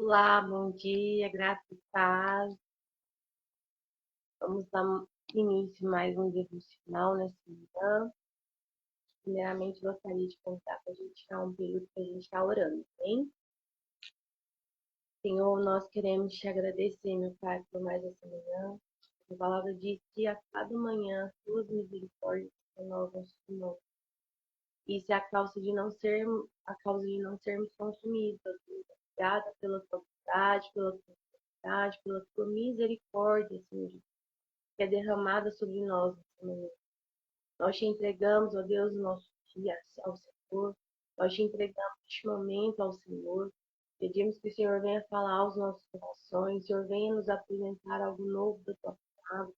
Olá, bom dia, graça e paz. Vamos dar início a mais um devocional nessa manhã. Primeiramente, gostaria de contar para a gente tirar um período que a gente está orando, bem? Senhor, nós queremos te agradecer, meu Pai, por mais essa manhã. A palavra diz que a cada manhã suas misericórdias se renovam-se de novo. Isso é a causa de não sermos consumidos. Obrigada pela tua bondade, pela tua bondade, pela tua misericórdia, Senhor, que é derramada sobre nós nessa manhã. Nós te entregamos, ó Deus, o nosso dia ao Senhor. Nós te entregamos este momento ao Senhor. Pedimos que o Senhor venha falar aos nossos corações, o Senhor venha nos apresentar algo novo da tua palavra.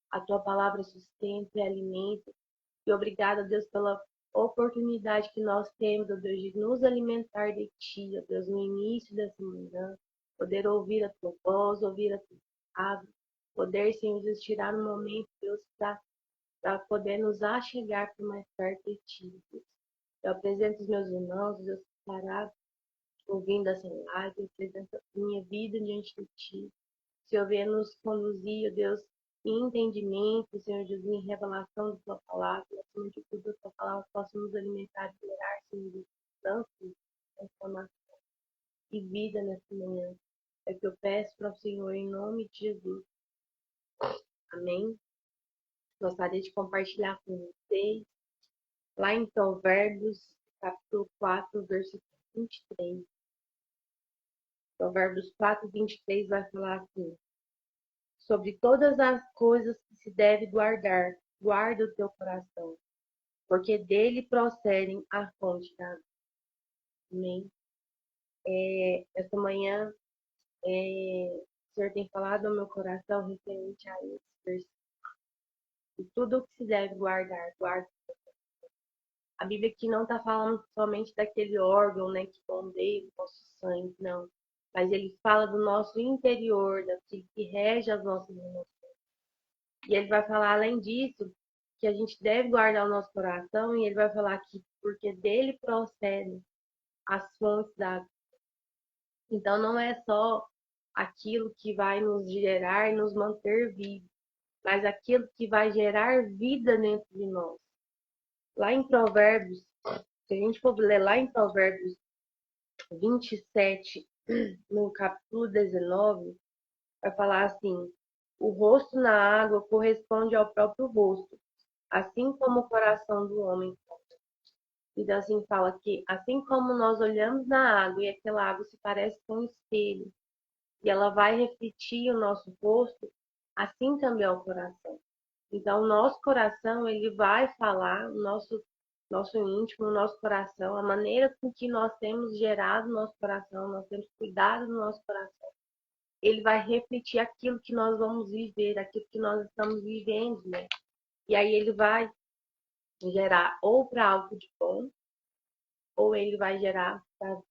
A tua palavra sustenta e alimenta. E obrigada, Deus, pela oportunidade que nós temos, ó Deus, de nos alimentar de ti, ó Deus, no início dessa manhã. Poder ouvir a tua voz, ouvir a tua palavra. Poder, Senhor, nos tirar um momento, Deus, para poder nos achegar para mais perto de ti, Deus. Eu apresento os meus irmãos, Deus, parados, ouvindo essa live, eu apresento a minha vida diante de ti. Senhor, venha nos conduzir, ó Deus, em entendimento, Senhor Jesus, em revelação da tua palavra, acima de tudo, a tua palavra possa nos alimentar e gerar, Senhor, de transformação e vida nessa manhã. É o que eu peço para o Senhor, em nome de Jesus. Amém. Gostaria de compartilhar com vocês, lá em Provérbios, capítulo 4, versículo 23. Provérbios 4, 23 vai falar assim: sobre todas as coisas que se deve guardar, guarda o teu coração, porque dele procedem a fonte da vida. Amém. Essa manhã, o Senhor tem falado ao meu coração referente a esse versículo. E tudo o que se deve guardar, guarda. A Bíblia aqui não está falando somente daquele órgão, né, que bombeia o nosso sangue, não. Mas ele fala do nosso interior, daquilo que rege as nossas emoções. E ele vai falar, além disso, que a gente deve guardar o nosso coração, e ele vai falar que porque dele procedem as fontes da água. Então não é só aquilo que vai nos gerar e nos manter vivos, mas aquilo que vai gerar vida dentro de nós. Lá em Provérbios, se a gente for ler lá em Provérbios 27, no capítulo 19, vai falar assim: o rosto na água corresponde ao próprio rosto, assim como o coração do homem. Então, assim, fala que assim como nós olhamos na água e aquela água se parece com um espelho, e ela vai refletir o nosso rosto, assim também é o coração. Então, o nosso coração, ele vai falar, nosso íntimo, o nosso coração, a maneira com que nós temos gerado o nosso coração, nós temos cuidado do nosso coração, ele vai refletir aquilo que nós vamos viver, aquilo que nós estamos vivendo, né? E aí ele vai gerar ou para algo de bom, ou ele vai gerar para,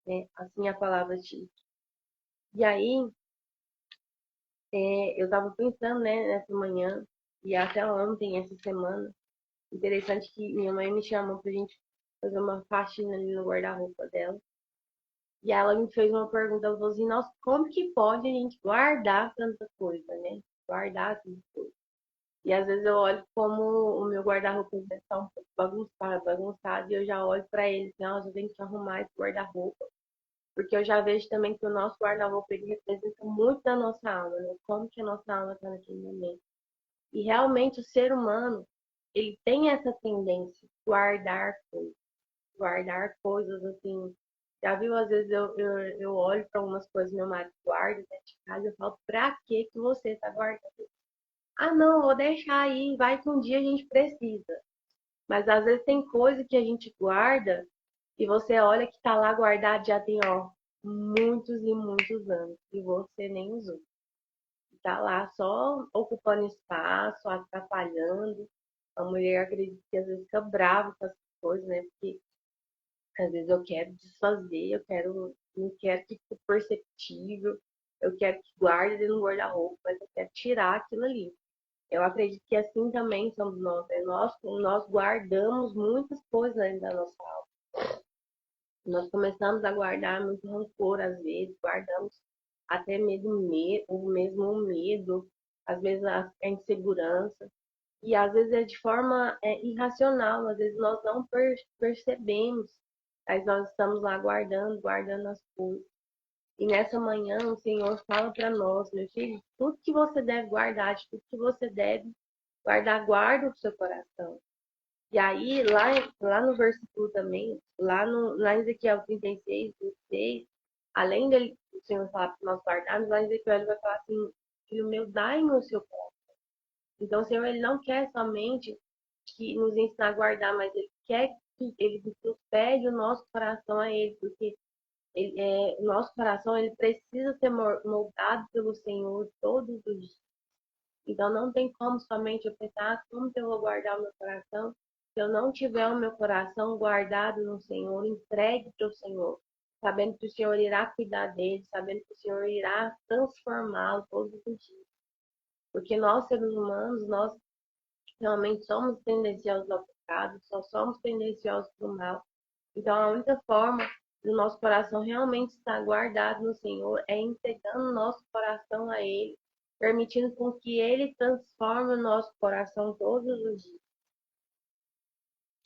né? Assim a palavra diz. E aí, eu estava pensando, né, nessa manhã, e até ontem, essa semana, interessante que minha mãe me chamou pra gente fazer uma faxina ali no guarda-roupa dela. E ela me fez uma pergunta, ela falou assim, nossa, como que pode a gente guardar tanta coisa, né? Guardar tanta coisa. E às vezes eu olho como o meu guarda-roupa está um pouco bagunçado, e eu já olho para ele, assim, nossa, eu tenho que arrumar esse guarda-roupa. Porque eu já vejo também que o nosso guarda-roupa, ele representa muito da nossa alma, né? Como que a nossa alma está naquele momento. E realmente o ser humano, ele tem essa tendência de guardar coisas assim. Já viu, às vezes eu olho para algumas coisas, meu marido guarda dentro de casa, eu falo, pra que você tá guardando? Ah, não, vou deixar aí, vai que um dia a gente precisa. Mas às vezes tem coisa que a gente guarda e você olha que tá lá guardado já tem, ó, muitos e muitos anos e você nem usou. Tá lá só ocupando espaço, atrapalhando. A mulher acredita que às vezes fica brava com essas coisas, né? Porque às vezes eu quero desfazer, não quero que fique perceptível, eu quero que guarde dentro do guarda-roupa, mas eu quero tirar aquilo ali. Eu acredito que assim também somos nós, né? Nós guardamos muitas coisas ainda da nossa alma. Nós começamos a guardar muito rancor, às vezes, guardamos até mesmo o medo, às vezes a insegurança, e às vezes é de forma irracional, às vezes nós não percebemos, mas nós estamos lá guardando as coisas. E nessa manhã o Senhor fala para nós, meu filho, tudo que você deve guardar, de tudo que você deve guardar, guarda o seu coração. E aí, lá no versículo também, lá em Ezequiel 36, 26, além dele, o Senhor falar para nós guardarmos, lá em Ezequiel ele vai falar assim, filho meu, dai-me o seu coração. Então, o Senhor, ele não quer somente que nos ensinar a guardar, mas ele quer que ele nos pede o nosso coração a ele, porque o nosso coração ele precisa ser moldado pelo Senhor todos os dias. Então não tem como somente eu pensar como que eu vou guardar o meu coração se eu não tiver o meu coração guardado no Senhor, entregue para o Senhor, sabendo que o Senhor irá cuidar dele, sabendo que o Senhor irá transformá-lo todos os dias. Porque nós, seres humanos, nós realmente somos tendenciosos ao pecado, só somos tendenciosos para o mal. Então, a única forma do nosso coração realmente estar guardado no Senhor é entregando o nosso coração a Ele, permitindo com que Ele transforme o nosso coração todos os dias.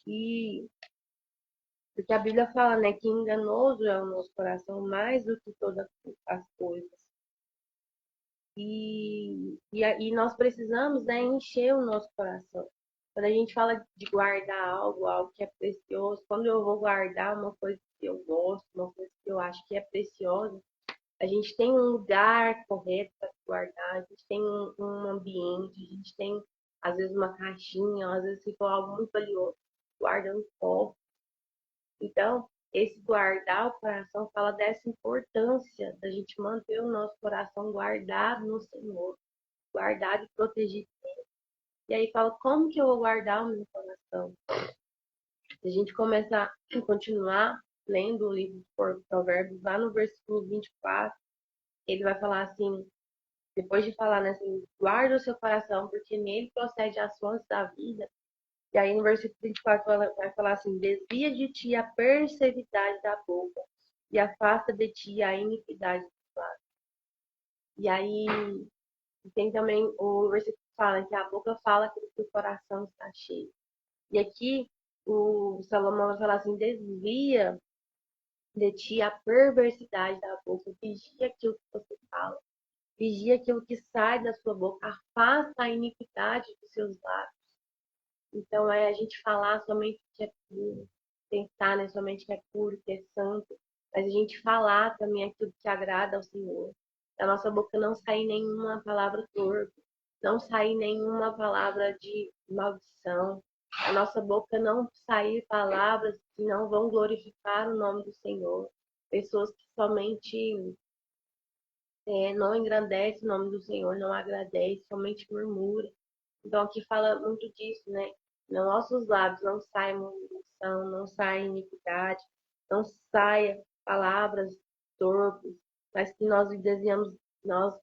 E porque a Bíblia fala, né, que enganoso é o nosso coração mais do que todas as coisas. E nós precisamos, né, encher o nosso coração. Quando a gente fala de guardar algo que é precioso, quando eu vou guardar uma coisa que eu gosto, uma coisa que eu acho que é preciosa, a gente tem um lugar correto para guardar, a gente tem um ambiente, a gente tem, às vezes, uma caixinha, às vezes, se for algo muito valioso, guarda um copo. Então, esse guardar o coração fala dessa importância da gente manter o nosso coração guardado no Senhor, guardado e protegido. E aí fala, como que eu vou guardar o meu coração? Se a gente começar a continuar lendo o livro de Provérbios, lá no versículo 24, ele vai falar assim, depois de falar, né, assim, guarda o seu coração, porque nele procede as fontes da vida. E aí no versículo 24 vai falar assim, desvia de ti a perversidade da boca e afasta de ti a iniquidade dos lábios. E aí tem também o versículo que fala que a boca fala que o coração está cheio. E aqui o Salomão vai falar assim, desvia de ti a perversidade da boca, vigia aquilo que você fala, vigia aquilo que sai da sua boca, afasta a iniquidade dos seus lábios. Então é a gente falar somente o que é puro, pensar, né, somente que é puro, que é santo, mas a gente falar também aquilo que agrada ao Senhor. Da nossa boca não sair nenhuma palavra torpe, não sair nenhuma palavra de maldição. Da nossa boca não sair palavras que não vão glorificar o nome do Senhor. Pessoas que somente não engrandecem o nome do Senhor, não agradecem, somente murmuram. Então aqui fala muito disso, né? Nos nossos lábios não sai murmuração, não sai iniquidade, não saia palavras torpes, mas que nós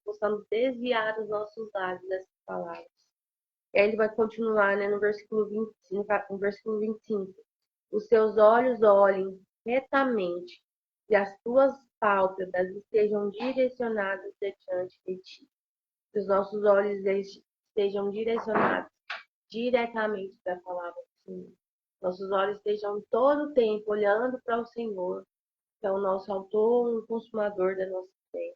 possamos desviar os nossos lábios dessas palavras. E aí ele vai continuar, né, no versículo 25, no versículo 25. Os seus olhos olhem retamente e as tuas pálpebras estejam direcionadas diante de ti. Que os nossos olhos estejam direcionados diretamente para a palavra do Senhor. Nossos olhos estejam todo o tempo olhando para o Senhor, que é o nosso autor e consumador da nossa fé.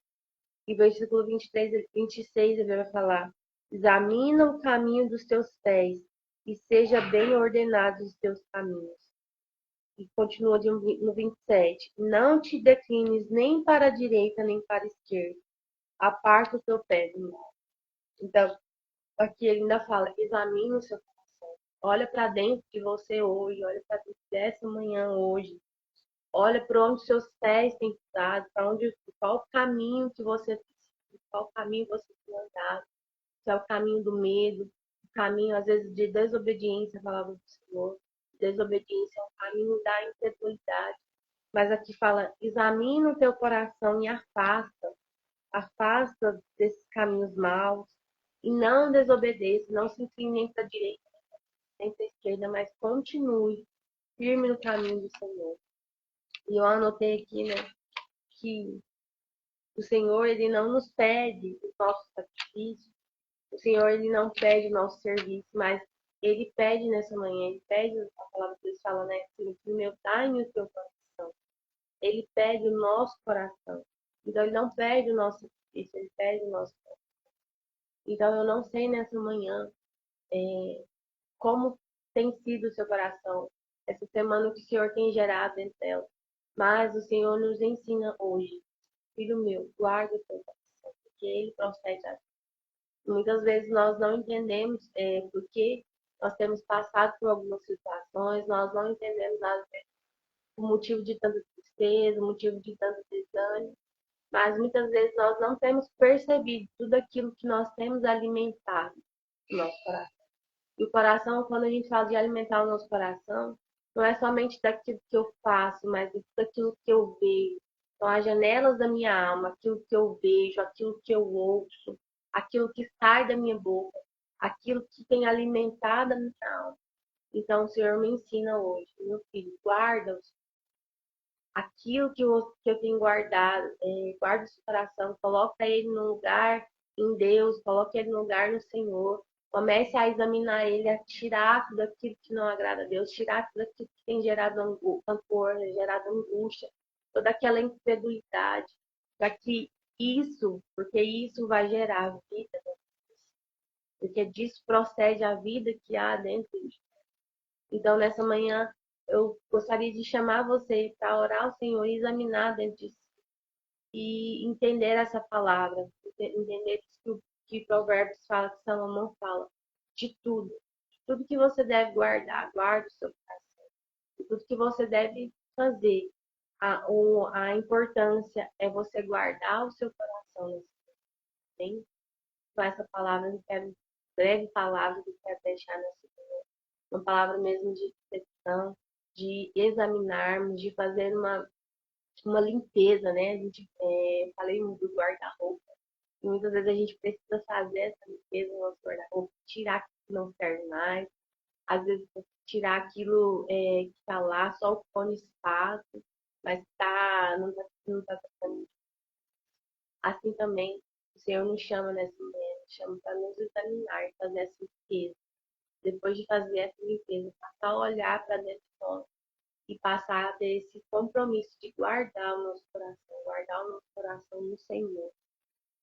E versículo 23 e 26 ele vai falar, examina o caminho dos teus pés e seja bem ordenados os teus caminhos. E continua no 27, não te declines nem para a direita nem para a esquerda, aparta o teu pé do mal. Então, aqui ele ainda fala, examine o seu coração. Olha para dentro de você hoje, olha para dentro dessa manhã hoje. Olha para onde seus pés têm pisado, para onde, qual o caminho que você qual caminho você tem andado. Se é o caminho do medo, o caminho, às vezes, de desobediência à palavra do Senhor. Desobediência é o caminho da incredulidade. Mas aqui fala, examina o teu coração e afasta desses caminhos maus e não desobedeça, não se incline nem para a direita nem para a esquerda, mas continue firme no caminho do Senhor. E eu anotei aqui, né, que o Senhor, ele não nos pede o nosso sacrifício, o Senhor, ele não pede o nosso serviço, mas ele pede nessa manhã, ele pede, a palavra de Deus fala, né, que o meu time e o teu coração. Ele pede o nosso coração. Então, ele não pede o nosso sacrifício, ele pede o nosso coração. Então, eu não sei nessa manhã como tem sido o seu coração, essa semana que o Senhor tem gerado dentro dela. Mas o Senhor nos ensina hoje, filho meu, guarda o teu coração, porque ele procede a vida. Muitas vezes nós não entendemos por que nós temos passado por algumas situações, nós não entendemos o motivo de tanta tristeza, o motivo de tanto desânimo, mas muitas vezes nós não temos percebido tudo aquilo que nós temos alimentado no nosso coração. E o coração, quando a gente fala de alimentar o nosso coração, não é somente daquilo que eu faço, mas daquilo que eu vejo. São as janelas da minha alma, aquilo que eu vejo, aquilo que eu ouço, aquilo que sai da minha boca, aquilo que tem alimentado a minha alma. Então, o Senhor me ensina hoje, meu filho, guarda aquilo que eu tenho guardado, guarda o seu coração, coloca ele no lugar em Deus, coloca ele no lugar no Senhor. Comece a examinar ele, a tirar tudo aquilo que não agrada a Deus, tirar tudo aquilo que tem gerado rancor, gerado angústia, toda aquela incredulidade, para que porque isso vai gerar vida, porque disso procede a vida que há dentro de. Então, nessa manhã, eu gostaria de chamar você para orar ao Senhor e examinar dentro de si e entender essa palavra, entender que Provérbios fala, que Salomão fala, de tudo que você deve guardar, guarde o seu coração, de tudo que você deve fazer. A importância é você guardar o seu coração, bem? Com essa palavra, eu quero, breve palavra que eu quero deixar nessa uma palavra mesmo de reflexão, de examinarmos, de fazer uma limpeza, né? A gente falei do guarda-roupa. E muitas vezes a gente precisa fazer essa limpeza no nosso guarda-roupa, tirar aquilo que não serve mais, às vezes tirar aquilo que está lá, só ocupando espaço, mas não tá tocando. Assim também, o Senhor nos chama nessa manhã, nos chama para nos examinar, fazer essa limpeza. Depois de fazer essa limpeza, passar a olhar para dentro de nós e passar a ter esse compromisso de guardar o nosso coração no Senhor,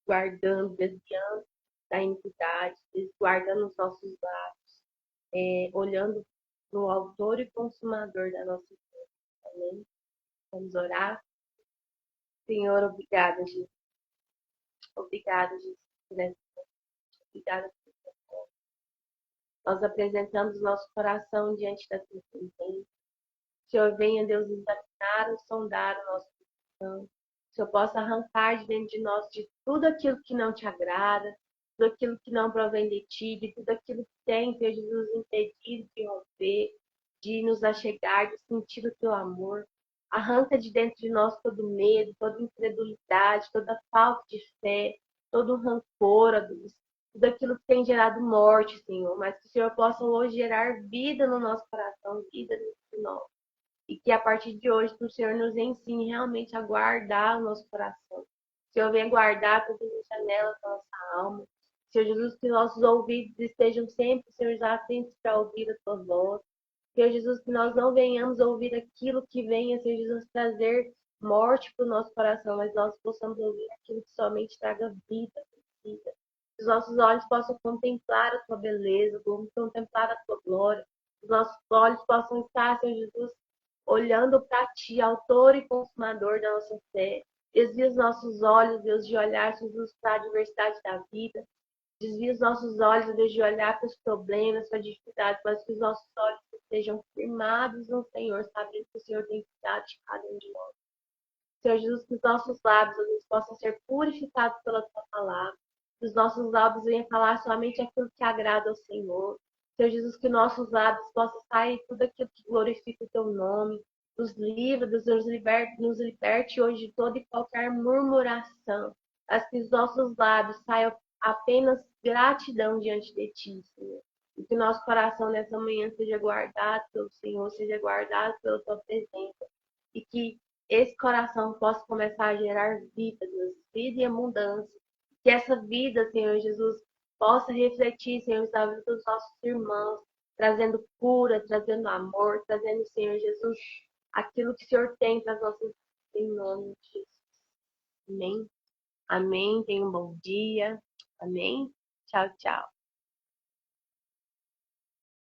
guardando, desviando da iniquidade, guardando os nossos lábios, olhando para o autor e consumador da nossa fé. Amém? Vamos orar? Senhor, obrigada, Jesus. Obrigada, Jesus, por essa. Obrigada por essa. Nós apresentamos nosso coração diante da tua presença. Senhor, venha, Deus, examinar, sondar o nosso coração. Que o Senhor possa arrancar de dentro de nós de tudo aquilo que não te agrada, tudo aquilo que não provém de ti, de tudo aquilo que tem, Senhor Jesus, impedido de romper, de nos achegar, de sentir o teu amor. Arranca de dentro de nós todo medo, toda incredulidade, toda falta de fé, todo rancor, ó Deus. Tudo aquilo que tem gerado morte, Senhor, mas que o Senhor possa hoje gerar vida no nosso coração, vida dentro de nós. E que a partir de hoje o Senhor nos ensine realmente a guardar o nosso coração. O Senhor venha guardar todas as janelas da nossa alma. Senhor Jesus, que nossos ouvidos estejam sempre, Senhor, já atentos para ouvir a tua voz. Senhor Jesus, que nós não venhamos ouvir aquilo que venha, Senhor Jesus, trazer morte para o nosso coração, mas nós possamos ouvir aquilo que somente traga vida. Vida. Que os nossos olhos possam contemplar a tua beleza, contemplar a tua glória. Que os nossos olhos possam estar, Senhor Jesus, olhando para ti, autor e consumador da nossa fé. Desvia os nossos olhos, Deus, de olhar, Jesus, para a adversidade da vida. Desvia os nossos olhos, Deus, de olhar para os problemas, para as dificuldades, mas que os nossos olhos estejam firmados no Senhor, sabendo que o Senhor tem cuidado de cada um de nós. Senhor Jesus, que os nossos lábios, Deus, possam ser purificados pela tua palavra. Que os nossos lábios venham falar somente aquilo que agrada ao Senhor. Senhor Jesus, que nossos lábios possam sair tudo aquilo que glorifica o teu nome. Nos livra, nos liberte hoje de toda e qualquer murmuração. Mas que os nossos lábios saiam apenas gratidão diante de ti, Senhor. E que nosso coração nessa manhã seja guardado pelo Senhor, seja guardado pela tua presença. E que esse coração possa começar a gerar vida, Deus, vida e abundância. Que essa vida, Senhor Jesus, possa refletir, Senhor, na vida dos nossos irmãos, trazendo cura, trazendo amor, trazendo, Senhor Jesus, aquilo que o Senhor tem para as nossas vidas, em nome de Jesus. Amém. Amém. Tenha um bom dia. Amém. Tchau, tchau.